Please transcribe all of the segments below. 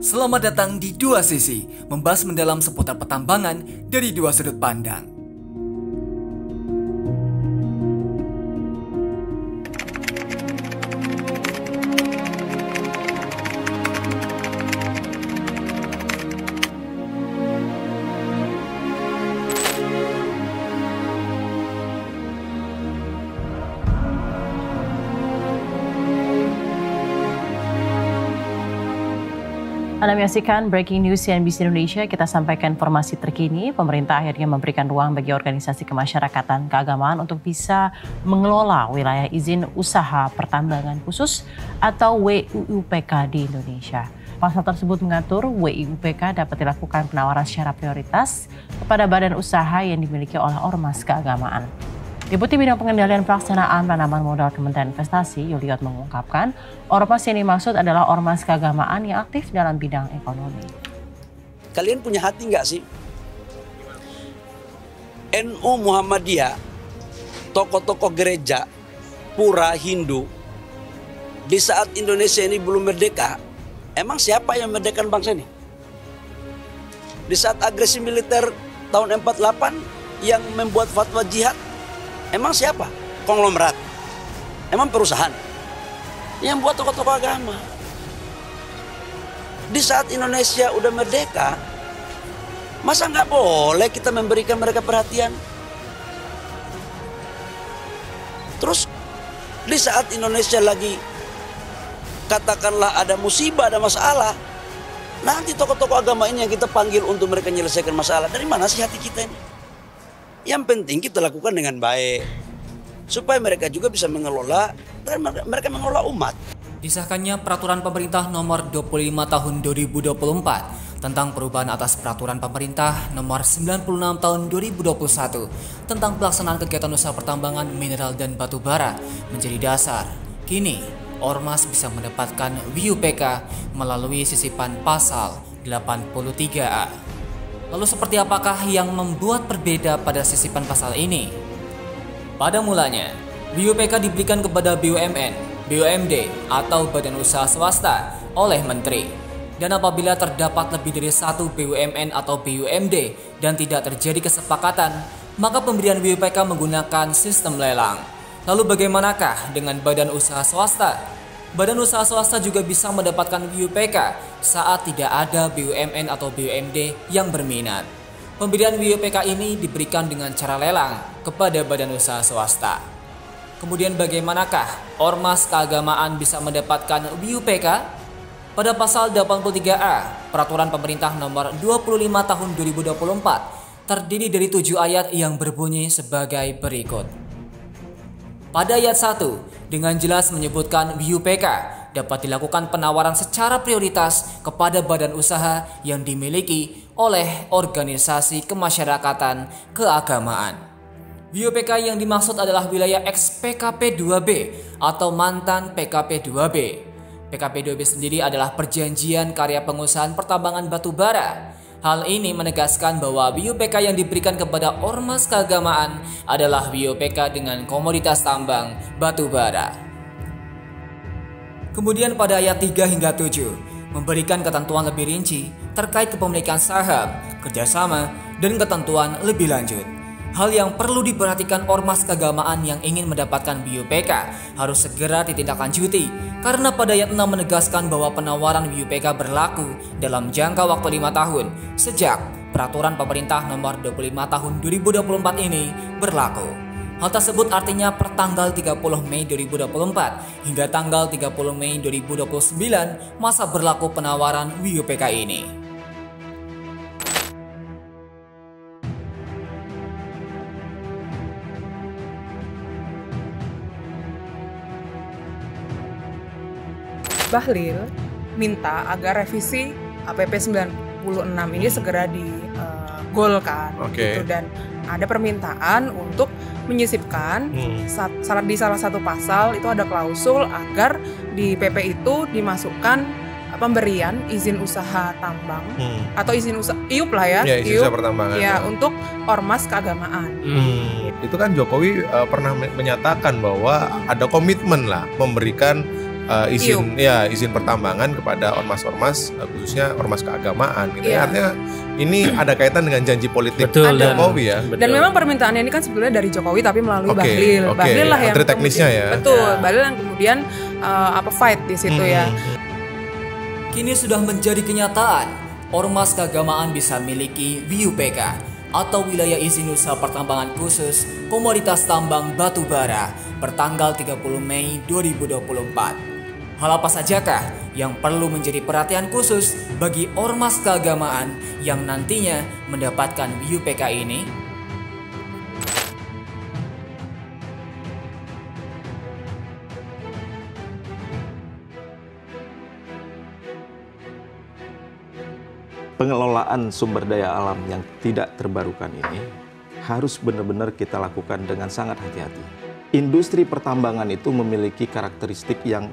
Selamat datang di Dua Sisi, membahas mendalam seputar pertambangan dari dua sudut pandang. Anda menyaksikan Breaking News CNBC Indonesia. Kita sampaikan informasi terkini. Pemerintah akhirnya memberikan ruang bagi organisasi kemasyarakatan keagamaan untuk bisa mengelola wilayah izin usaha pertambangan khusus atau WIUPK di Indonesia. Pasal tersebut mengatur WIUPK dapat dilakukan penawaran secara prioritas kepada badan usaha yang dimiliki oleh ormas keagamaan. Deputi Bidang Pengendalian Pelaksanaan Penanaman Modal Kementerian Investasi, Yuliot, mengungkapkan ormas yang dimaksud adalah ormas keagamaan yang aktif dalam bidang ekonomi. Kalian punya hati nggak sih? NU Muhammadiyah, tokoh-tokoh gereja, pura Hindu, di saat Indonesia ini belum merdeka, emang siapa yang merdekakan bangsa ini? Di saat agresi militer tahun 48 yang membuat fatwa jihad, emang siapa? Konglomerat. Emang perusahaan yang buat tokoh-tokoh agama. Di saat Indonesia udah merdeka, masa nggak boleh kita memberikan mereka perhatian? Terus di saat Indonesia lagi katakanlah ada musibah, ada masalah, nanti tokoh-tokoh agama ini yang kita panggil untuk mereka menyelesaikan masalah. Dari mana sih hati kita ini? Yang penting kita lakukan dengan baik, supaya mereka juga bisa mengelola, dan mereka mengelola umat. Disahkannya Peraturan Pemerintah Nomor 25 Tahun 2024 tentang perubahan atas Peraturan Pemerintah Nomor 96 Tahun 2021 tentang pelaksanaan kegiatan usaha pertambangan mineral dan batu bara menjadi dasar. Kini, ormas bisa mendapatkan WIUPK melalui sisipan pasal 83A. Lalu seperti apakah yang membuat berbeda pada sisipan pasal ini? Pada mulanya, WIUPK diberikan kepada BUMN, BUMD, atau badan usaha swasta oleh menteri. Dan apabila terdapat lebih dari satu BUMN atau BUMD dan tidak terjadi kesepakatan, maka pemberian WIUPK menggunakan sistem lelang. Lalu bagaimanakah dengan badan usaha swasta? Badan usaha swasta juga bisa mendapatkan WIUPK saat tidak ada BUMN atau BUMD yang berminat. Pemberian WIUPK ini diberikan dengan cara lelang kepada badan usaha swasta. Kemudian bagaimanakah ormas keagamaan bisa mendapatkan WIUPK? Pada pasal 83A, Peraturan Pemerintah Nomor 25 Tahun 2024 terdiri dari 7 ayat yang berbunyi sebagai berikut. Pada ayat 1, dengan jelas menyebutkan WIUPK dapat dilakukan penawaran secara prioritas kepada badan usaha yang dimiliki oleh organisasi kemasyarakatan keagamaan. WIUPK yang dimaksud adalah wilayah ex PKP 2B atau mantan PKP 2B. PKP 2B sendiri adalah perjanjian karya pengusahaan pertambangan batu bara. Hal ini menegaskan bahwa WIUPK yang diberikan kepada ormas keagamaan adalah WIUPK dengan komoditas tambang batu bara. Kemudian pada ayat 3 hingga 7 memberikan ketentuan lebih rinci terkait kepemilikan saham, kerjasama, dan ketentuan lebih lanjut. Hal yang perlu diperhatikan ormas keagamaan yang ingin mendapatkan WIUPK harus segera ditindaklanjuti karena pada ayat 6 menegaskan bahwa penawaran WIUPK berlaku dalam jangka waktu 5 tahun sejak Peraturan Pemerintah Nomor 25 Tahun 2024 ini berlaku. Hal tersebut artinya per tanggal 30 Mei 2024 hingga tanggal 30 Mei 2029 masa berlaku penawaran WIUPK ini. Bahlil minta agar revisi APP 96 ini segera digolkan, gitu. Dan ada permintaan untuk menyisipkan di salah satu pasal itu ada klausul agar di PP itu dimasukkan pemberian izin usaha tambang atau izin usaha IUP lah ya, izin usaha pertambangan ya, untuk ormas keagamaan. Itu kan Jokowi pernah menyatakan bahwa ada komitmen lah memberikan izin pertambangan kepada ormas-ormas, khususnya ormas keagamaan gitu. Artinya ini ada kaitan dengan janji politik Jokowi ya. Dan memang permintaannya ini kan sebetulnya dari Jokowi tapi melalui Bahlil. Bahlil lah yang teknisnya ya. Betul, Bahlil yang kemudian fight di situ ya. Kini sudah menjadi kenyataan, ormas keagamaan bisa miliki WUPK atau Wilayah Izin Usaha Pertambangan Khusus Komoditas Tambang Batu Bara pertanggal 30 Mei 2024. Hal apa sajakah yang perlu menjadi perhatian khusus bagi ormas keagamaan yang nantinya mendapatkan WUPK ini? Pengelolaan sumber daya alam yang tidak terbarukan ini harus benar-benar kita lakukan dengan sangat hati-hati. Industri pertambangan itu memiliki karakteristik yang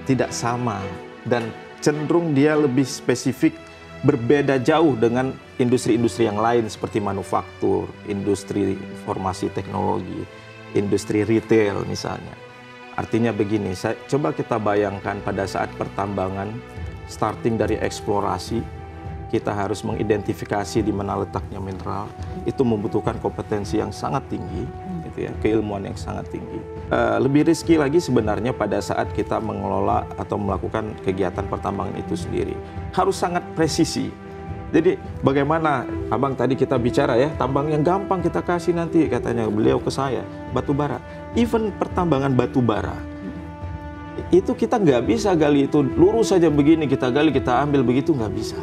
tidak sama dan cenderung dia lebih spesifik, berbeda jauh dengan industri-industri yang lain seperti manufaktur, industri informasi teknologi, industri retail misalnya. Artinya begini, coba kita bayangkan pada saat pertambangan, starting dari eksplorasi, kita harus mengidentifikasi di mana letaknya mineral, itu membutuhkan kompetensi yang sangat tinggi, gitu ya, keilmuan yang sangat tinggi. Lebih riski lagi sebenarnya pada saat kita mengelola atau melakukan kegiatan pertambangan itu sendiri. Harus sangat presisi. Jadi bagaimana, Abang tadi kita bicara ya, tambang yang gampang kita kasih nanti, katanya beliau ke saya, batu bara. Even pertambangan batu bara, itu kita nggak bisa gali itu lurus saja begini, kita gali, kita ambil begitu, nggak bisa.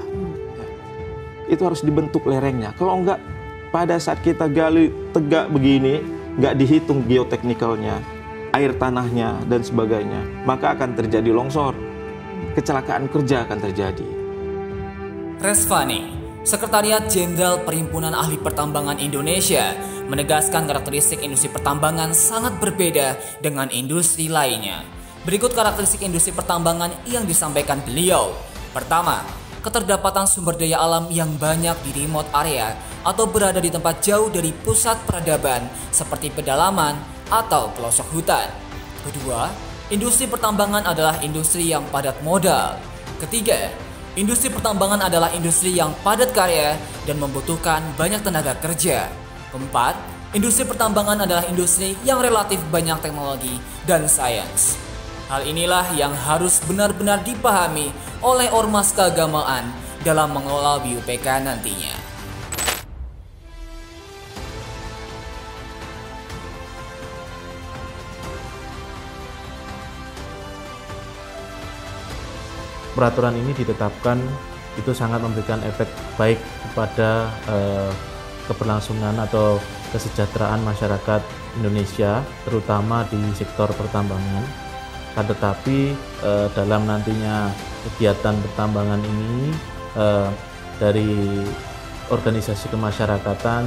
Itu harus dibentuk lerengnya. Kalau enggak, pada saat kita gali tegak begini, nggak dihitung geoteknikalnya, air tanahnya, dan sebagainya, maka akan terjadi longsor. Kecelakaan kerja akan terjadi. Resvani, Sekretariat Jenderal Perhimpunan Ahli Pertambangan Indonesia, menegaskan karakteristik industri pertambangan sangat berbeda dengan industri lainnya. Berikut karakteristik industri pertambangan yang disampaikan beliau. Pertama, keterdapatan sumber daya alam yang banyak di remote area atau berada di tempat jauh dari pusat peradaban seperti pedalaman atau pelosok hutan. Kedua, industri pertambangan adalah industri yang padat modal. Ketiga, industri pertambangan adalah industri yang padat karya dan membutuhkan banyak tenaga kerja. Keempat, industri pertambangan adalah industri yang relatif banyak teknologi dan sains. Hal inilah yang harus benar-benar dipahami oleh ormas keagamaan dalam mengelola WUPK nantinya. Peraturan ini ditetapkan itu sangat memberikan efek baik kepada keberlangsungan atau kesejahteraan masyarakat Indonesia, terutama di sektor pertambangan. Tetapi dalam nantinya kegiatan pertambangan ini dari organisasi kemasyarakatan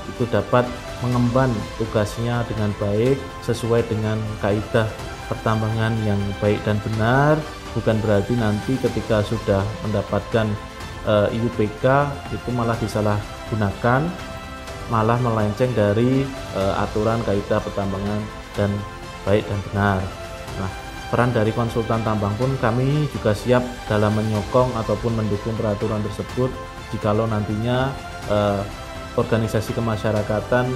itu dapat mengemban tugasnya dengan baik sesuai dengan kaidah pertambangan yang baik dan benar. Bukan berarti nanti ketika sudah mendapatkan IUPK itu malah disalahgunakan, malah melenceng dari aturan kaidah pertambangan dan baik dan benar. Nah, peran dari konsultan tambang pun kami juga siap dalam menyokong ataupun mendukung peraturan tersebut jikalau nantinya organisasi kemasyarakatan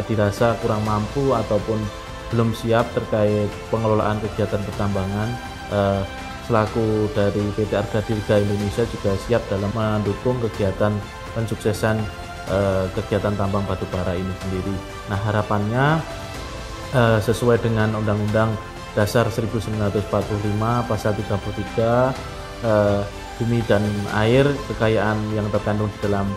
dirasa kurang mampu ataupun belum siap terkait pengelolaan kegiatan pertambangan. Selaku dari PT Arga Dirga Indonesia juga siap dalam mendukung kegiatan pensuksesan kegiatan tambang batubara ini sendiri. Nah, harapannya sesuai dengan Undang-Undang Dasar 1945 Pasal 33, bumi dan air, kekayaan yang terkandung di dalam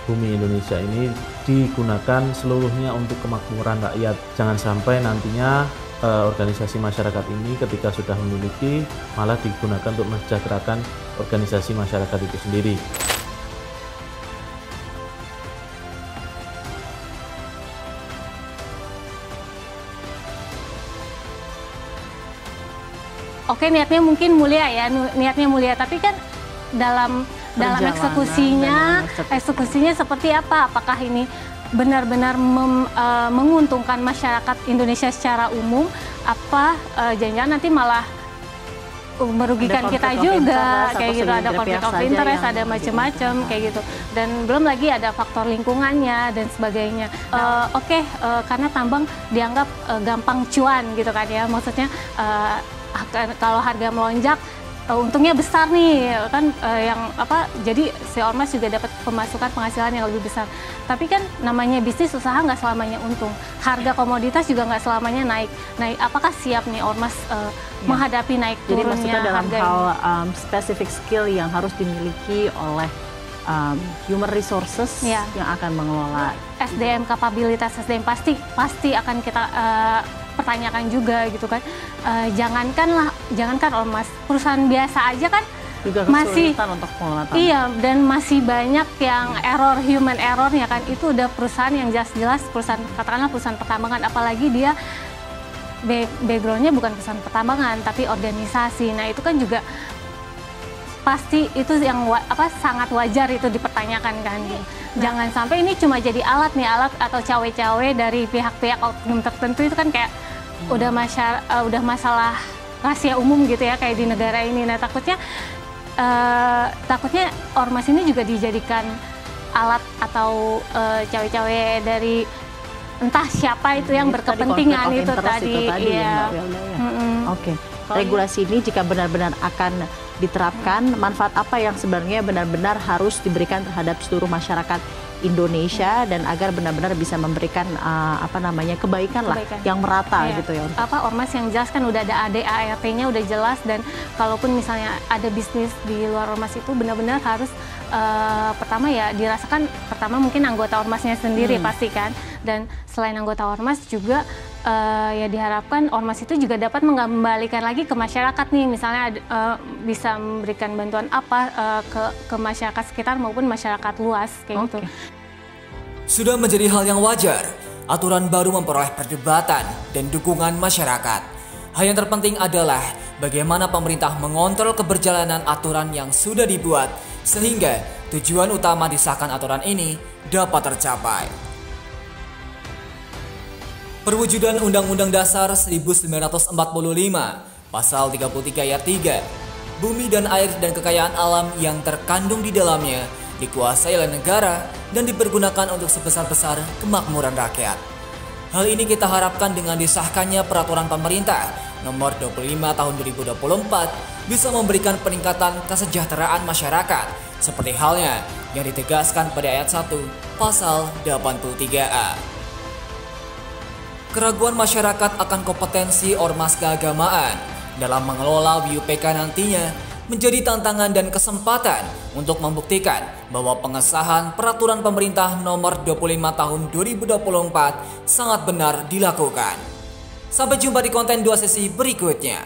bumi Indonesia ini digunakan seluruhnya untuk kemakmuran rakyat. Jangan sampai nantinya organisasi masyarakat ini ketika sudah memiliki malah digunakan untuk mensejahterakan organisasi masyarakat itu sendiri. Oke, niatnya mungkin mulia ya, niatnya mulia, tapi kan dalam eksekusinya seperti apa? Apakah ini benar-benar menguntungkan masyarakat Indonesia secara umum? Apa jangan-jangan nanti malah merugikan kita juga, kayak gitu, ada konflik of interest, ada macam-macam kayak gitu, dan belum lagi ada faktor lingkungannya dan sebagainya. Karena tambang dianggap gampang cuan gitu kan ya, maksudnya kalau harga melonjak untungnya besar nih kan, jadi si ormas juga dapat penghasilan yang lebih besar. Tapi kan namanya bisnis usaha nggak selamanya untung, harga komoditas juga nggak selamanya naik. Apakah siap nih ormas menghadapi naik turunnya harga? Jadi maksudnya dalam hal specific skill yang harus dimiliki oleh human resources yang akan mengelola SDM, kapabilitas SDM pasti akan kita pertanyakan juga gitu kan. Jangankan ormas, perusahaan biasa aja kan juga masih untuk mengelola tambang. Iya, dan masih banyak yang human errornya kan. Itu udah perusahaan yang jelas-jelas katakanlah perusahaan pertambangan, apalagi dia backgroundnya bukan perusahaan pertambangan tapi organisasi. Nah itu kan juga pasti itu yang sangat wajar itu dipertanyakan kan. Jangan sampai ini cuma jadi alat atau cawe-cawe dari pihak-pihak oknum tertentu, itu kan kayak udah masalah rahasia umum gitu ya kayak di negara ini. Nah takutnya ormas ini juga dijadikan alat atau cawe-cawe dari entah siapa itu yang berkepentingan itu tadi. Ya. Oke. Regulasi ini jika benar-benar akan diterapkan, manfaat apa yang sebenarnya benar-benar harus diberikan terhadap seluruh masyarakat Indonesia dan agar benar-benar bisa memberikan kebaikan lah yang merata gitu ya. Ormas yang jelas kan udah ada ADART-nya udah jelas, dan kalaupun misalnya ada bisnis di luar ormas itu benar-benar harus pertama ya dirasakan mungkin anggota ormasnya sendiri pasti kan, dan selain anggota ormas juga ya diharapkan ormas itu juga dapat mengembalikan lagi ke masyarakat nih, misalnya bisa memberikan bantuan ke masyarakat sekitar maupun masyarakat luas kayak gitu. Sudah menjadi hal yang wajar, aturan baru memperoleh perdebatan dan dukungan masyarakat. Hal yang terpenting adalah bagaimana pemerintah mengontrol keberjalanan aturan yang sudah dibuat sehingga tujuan utama disahkan aturan ini dapat tercapai. Perwujudan Undang-Undang Dasar 1945, Pasal 33 Ayat 3, bumi dan air dan kekayaan alam yang terkandung di dalamnya dikuasai oleh negara dan dipergunakan untuk sebesar-besar kemakmuran rakyat. Hal ini kita harapkan dengan disahkannya Peraturan Pemerintah Nomor 25 Tahun 2024 bisa memberikan peningkatan kesejahteraan masyarakat, seperti halnya yang ditegaskan pada ayat 1 Pasal 83A. Keraguan masyarakat akan kompetensi ormas keagamaan dalam mengelola WUPK nantinya menjadi tantangan dan kesempatan untuk membuktikan bahwa pengesahan Peraturan Pemerintah Nomor 25 Tahun 2024 sangat benar dilakukan. Sampai jumpa di konten 2 sesi berikutnya.